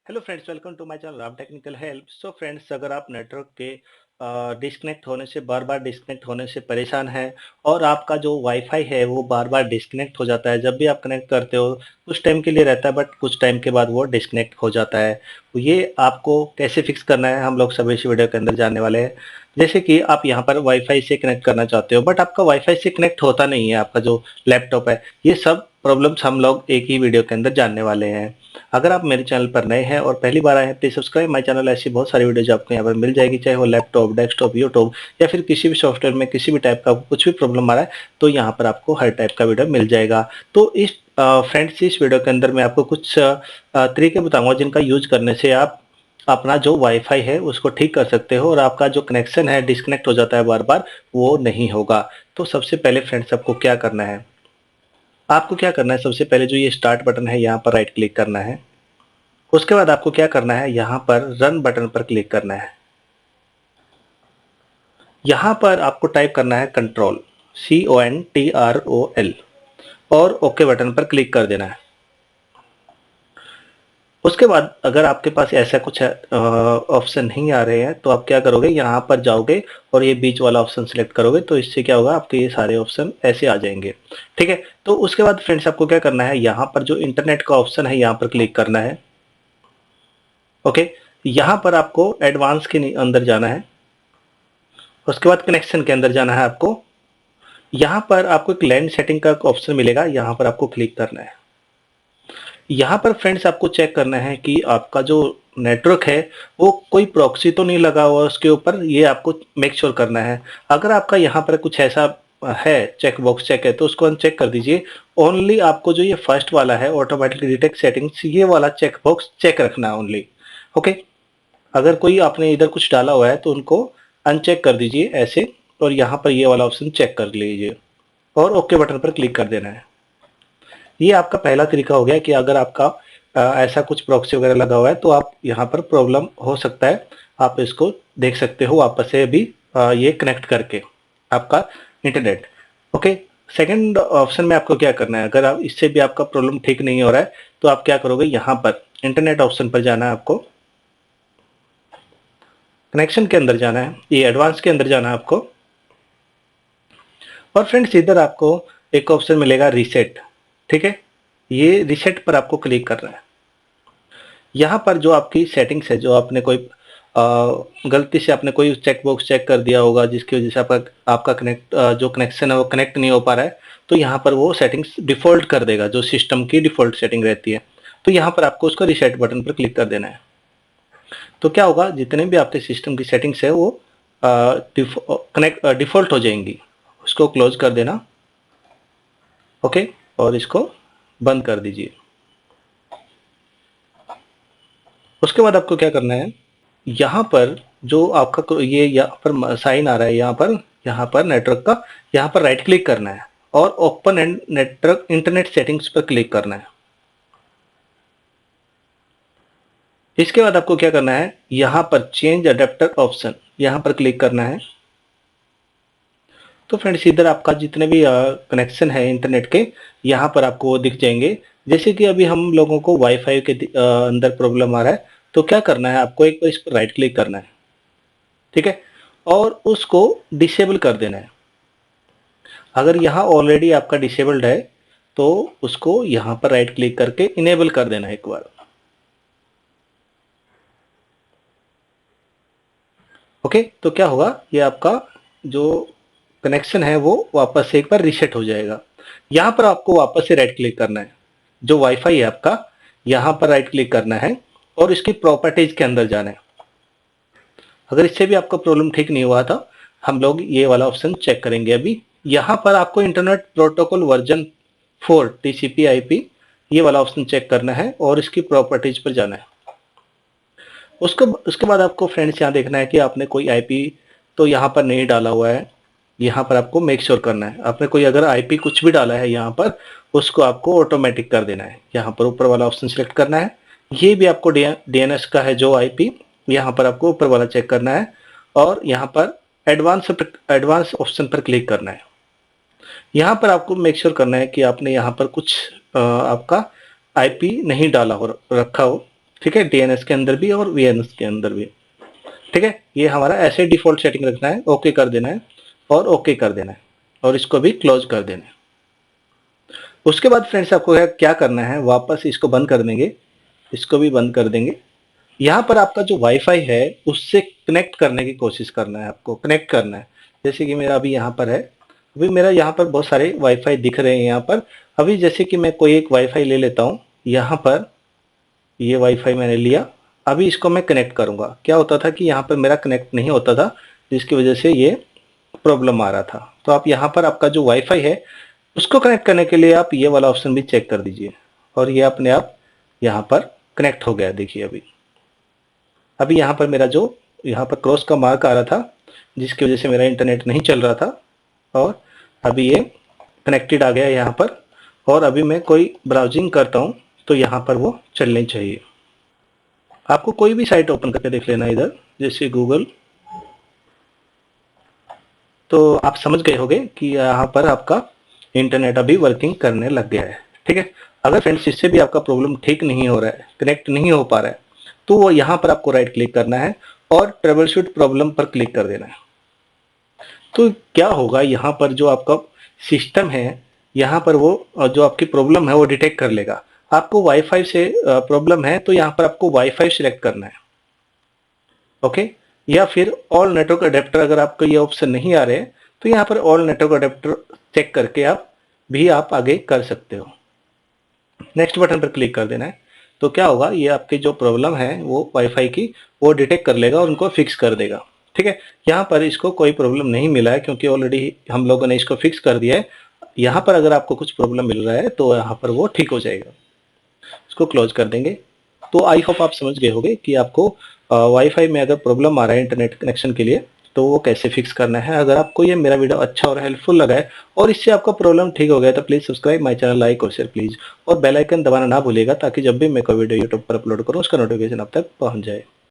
Hello friends, welcome to my channel Ram technical help. So friends, अगर आप network के disconnect होने से बार-बार डिस्कनेक्ट होने से परेशान हैं और आपका जो वाईफाई है वो बार-बार डिस्कनेक्ट हो जाता है, जब भी आप कनेक्ट करते हो कुछ टाइम के लिए रहता है बट कुछ टाइम के बाद वो डिस्कनेक्ट हो जाता है। तो ये आपको कैसे फिक्स करना है हम लोग सब इस वीडियो के अंदर जानने वाले हैं। जैसे कि आप यहाँ पर वाईफाई से कनेक्ट करना चाहते हो बट आपका वाईफाई से कनेक्ट होता नहीं है, आपका जो लैपटॉप है। ये सब प्रॉब्लम्स हम लोग एक ही वीडियो के अंदर जानने वाले हैं। अगर आप मेरे चैनल पर नए हैं और पहली बार आए हैं प्लीज सब्सक्राइब माय चैनल। ऐसी बहुत सारी वीडियोज आपको यहाँ पर मिल जाएगी, चाहे वो लैपटॉप, डेस्कटॉप, यूट्यूब या फिर किसी भी सॉफ्टवेयर में किसी भी टाइप का कुछ भी प्रॉब्लम आ रहा है तो यहाँ पर आपको हर टाइप का वीडियो मिल जाएगा। तो इस फ्रेंड्स इस वीडियो के अंदर मैं आपको कुछ तरीके बताऊंगा जिनका यूज करने से आप अपना जो वाईफाई है उसको ठीक कर सकते हो और आपका जो कनेक्शन है डिस्कनेक्ट हो जाता है बार बार वो नहीं होगा। तो सबसे पहले फ्रेंड्स आपको क्या करना है, आपको क्या करना है सबसे पहले जो ये स्टार्ट बटन है यहाँ पर राइट क्लिक करना है। उसके बाद आपको क्या करना है, यहाँ पर रन बटन पर क्लिक करना है। यहाँ पर आपको टाइप करना है कंट्रोल, CONTROL और ओके बटन पर क्लिक कर देना है। उसके बाद अगर आपके पास ऐसा कुछ ऑप्शन नहीं आ रहे हैं तो आप क्या करोगे, यहाँ पर जाओगे और ये बीच वाला ऑप्शन सिलेक्ट करोगे तो इससे क्या होगा, आपके ये सारे ऑप्शन ऐसे आ जाएंगे। ठीक है, तो उसके बाद फ्रेंड्स आपको क्या करना है, यहाँ पर जो इंटरनेट का ऑप्शन है यहाँ पर क्लिक करना है। ओके, यहाँ पर आपको एडवांस के अंदर जाना है। उसके बाद कनेक्शन के अंदर जाना है आपको। यहाँ पर आपको एक लैंड सेटिंग का ऑप्शन मिलेगा, यहाँ पर आपको क्लिक करना है। यहाँ पर फ्रेंड्स आपको चेक करना है कि आपका जो नेटवर्क है वो कोई प्रॉक्सी तो नहीं लगा हुआ उसके ऊपर, ये आपको मेक श्योर करना है। अगर आपका यहाँ पर कुछ ऐसा है, चेक बॉक्स चेक है, तो उसको अनचेक कर दीजिए। ओनली आपको जो ये फर्स्ट वाला है ऑटोमेटिकली डिटेक्ट सेटिंग्स, ये वाला चेक बॉक्स चेक रखना है ओनली। ओके, अगर कोई आपने इधर कुछ डाला हुआ है तो उनको अनचेक कर दीजिए ऐसे, और यहाँ पर ये वाला ऑप्शन चेक कर लीजिए और ओके बटन पर क्लिक कर देना है। ये आपका पहला तरीका हो गया कि अगर आपका ऐसा कुछ प्रॉक्सी वगैरह लगा हुआ है तो आप यहाँ पर प्रॉब्लम हो सकता है, आप इसको देख सकते हो वापस से भी ये कनेक्ट करके आपका इंटरनेट। ओके, सेकंड ऑप्शन में आपको क्या करना है, अगर आप इससे भी आपका प्रॉब्लम ठीक नहीं हो रहा है तो आप क्या करोगे, यहाँ पर इंटरनेट ऑप्शन पर जाना है आपको, कनेक्शन के अंदर जाना है, ये एडवांस के अंदर जाना है आपको। और फ्रेंड्स इधर आपको एक ऑप्शन मिलेगा रीसेट। ठीक है, ये रीसेट पर आपको क्लिक करना है। यहाँ पर जो आपकी सेटिंग्स है, जो आपने कोई गलती से आपने कोई चेक बॉक्स चेक कर दिया होगा जिसकी वजह से आपका आपका जो कनेक्शन है वो कनेक्ट नहीं हो पा रहा है, तो यहाँ पर वो सेटिंग्स डिफ़ॉल्ट कर देगा, जो सिस्टम की डिफ़ॉल्ट सेटिंग रहती है। तो यहाँ पर आपको उसका रीसेट बटन पर क्लिक कर देना है। तो क्या होगा, जितने भी आपके सिस्टम की सेटिंग्स है वो कनेक्ट डिफ़ॉल्ट हो जाएंगी। उसको क्लोज कर देना। ओके, और इसको बंद कर दीजिए। उसके बाद आपको क्या करना है, यहाँ पर जो आपका ये यहाँ पर साइन आ रहा है, यहाँ पर नेटवर्क का, यहाँ पर राइट क्लिक करना है और open and network internet settings पर क्लिक करना है। इसके बाद आपको क्या करना है, यहाँ पर चेंज अडेप्टर ऑप्शन, यहाँ पर क्लिक करना है। तो फ्रेंड्स इधर आपका जितने भी कनेक्शन है इंटरनेट के, यहाँ पर आपको वो दिख जाएंगे। जैसे कि अभी हम लोगों को वाईफाई के अंदर प्रॉब्लम आ रहा है, तो क्या करना है, आपको एक बार इस पर राइट क्लिक करना है। ठीक है, और उसको डिसेबल कर देना है। अगर यहाँ ऑलरेडी आपका डिसेबल्ड है तो उसको यहाँ पर राइट क्लिक करके इनेबल कर देना है एक बार। ओके, तो क्या होगा, ये आपका जो कनेक्शन है वो वापस से एक बार रीसेट हो जाएगा। यहाँ पर आपको वापस से राइट क्लिक करना है, जो वाईफाई है आपका, यहाँ पर राइट क्लिक करना है और इसकी प्रॉपर्टीज के अंदर जाना है। अगर इससे भी आपका प्रॉब्लम ठीक नहीं हुआ था, हम लोग ये वाला ऑप्शन चेक करेंगे अभी। यहाँ पर आपको इंटरनेट प्रोटोकॉल वर्जन 4 TCP/IP, ये वाला ऑप्शन चेक करना है और इसकी प्रॉपर्टीज पर जाना है। उसको उसके बाद आपको फ्रेंड्स यहाँ देखना है कि आपने कोई आईपी तो यहाँ पर नहीं डाला हुआ है। यहाँ पर आपको मेक श्योर करना है, आपने कोई अगर आईपी कुछ भी डाला है यहाँ पर, उसको आपको ऑटोमेटिक कर देना है। यहाँ पर ऊपर वाला ऑप्शन सिलेक्ट करना है। ये भी आपको डीएनएस का है जो आईपी, यहाँ पर आपको ऊपर वाला चेक करना है और यहाँ पर एडवांस ऑप्शन पर क्लिक करना है। यहाँ पर आपको मेक श्योर करना है कि आपने यहाँ पर कुछ आपका आईपी नहीं डाला हो रखा हो। ठीक है, डीएनएस के अंदर भी और वीएनएस के अंदर भी। ठीक है, ये हमारा ऐसे डिफॉल्ट सेटिंग रखना है, ओके कर देना है और ओके कर देना है और इसको भी क्लोज कर देना है। उसके बाद फ्रेंड्स आपको क्या करना है, वापस इसको बंद कर देंगे, इसको भी बंद कर देंगे। यहाँ पर आपका जो वाईफाई है उससे कनेक्ट करने की कोशिश करना है, आपको कनेक्ट करना है। जैसे कि मेरा अभी यहाँ पर है, अभी मेरा यहाँ पर बहुत सारे वाईफाई दिख रहे हैं यहाँ पर। अभी जैसे कि मैं कोई एक वाईफाई ले लेता हूँ, यहाँ पर ये वाईफाई मैंने लिया, अभी इसको मैं कनेक्ट करूंगा। क्या होता था कि यहाँ पर मेरा कनेक्ट नहीं होता था, जिसकी वजह से ये प्रॉब्लम आ रहा था। तो आप यहाँ पर आपका जो वाईफाई है उसको कनेक्ट करने के लिए आप ये वाला ऑप्शन भी चेक कर दीजिए और ये अपने आप यहाँ पर कनेक्ट हो गया। देखिए अभी अभी यहाँ पर मेरा जो यहाँ पर क्रॉस का मार्क आ रहा था, जिसकी वजह से मेरा इंटरनेट नहीं चल रहा था, और अभी ये कनेक्टेड आ गया यहाँ पर। और अभी मैं कोई ब्राउजिंग करता हूँ तो यहाँ पर वो चलनी चाहिए। आपको कोई भी साइट ओपन करके देख लेना इधर, जैसे गूगल, तो आप समझ गए होंगे कि यहाँ पर आपका इंटरनेट अभी वर्किंग करने लग गया है। ठीक है, अगर फ्रेंड्स इससे भी आपका प्रॉब्लम ठीक नहीं हो रहा है, कनेक्ट नहीं हो पा रहा है, तो वो यहाँ पर आपको राइट क्लिक करना है और ट्रबल शूट प्रॉब्लम पर क्लिक कर देना है। तो क्या होगा, यहाँ पर जो आपका सिस्टम है, यहाँ पर वो जो आपकी प्रॉब्लम है वो डिटेक्ट कर लेगा। आपको वाईफाई से प्रॉब्लम है तो यहाँ पर आपको वाईफाई सिलेक्ट करना है, ओके। या फिर ऑल नेटवर्क अडेप्टर, अगर आपको ये ऑप्शन नहीं आ रहे हैं तो यहाँ पर ऑल नेटवर्क अडेप्टर चेक करके आप आगे कर सकते हो। नेक्स्ट बटन पर क्लिक कर देना है। तो क्या होगा, ये आपकी जो प्रॉब्लम है वो वाईफाई की, वो डिटेक्ट कर लेगा और उनको फिक्स कर देगा। ठीक है, यहाँ पर इसको कोई प्रॉब्लम नहीं मिला है क्योंकि ऑलरेडी हम लोगों ने इसको फिक्स कर दिया है। यहाँ पर अगर आपको कुछ प्रॉब्लम मिल रहा है तो यहाँ पर वो ठीक हो जाएगा। इसको क्लोज कर देंगे। तो आई होप आप समझ गए होंगे कि आपको वाईफाई में अगर प्रॉब्लम आ रहा है इंटरनेट कनेक्शन के लिए तो वो कैसे फिक्स करना है। अगर आपको ये मेरा वीडियो अच्छा और हेल्पफुल लगा है और इससे आपका प्रॉब्लम ठीक हो गया तो please subscribe my channel, like और शेयर प्लीज़, और बेल आइकन दबाना ना भूलिएगा ताकि जब भी मैं कोई वीडियो यूट्यूब पर अपलोड करूँ उसका नोटिफिकेशन आप तक पहुँच जाए।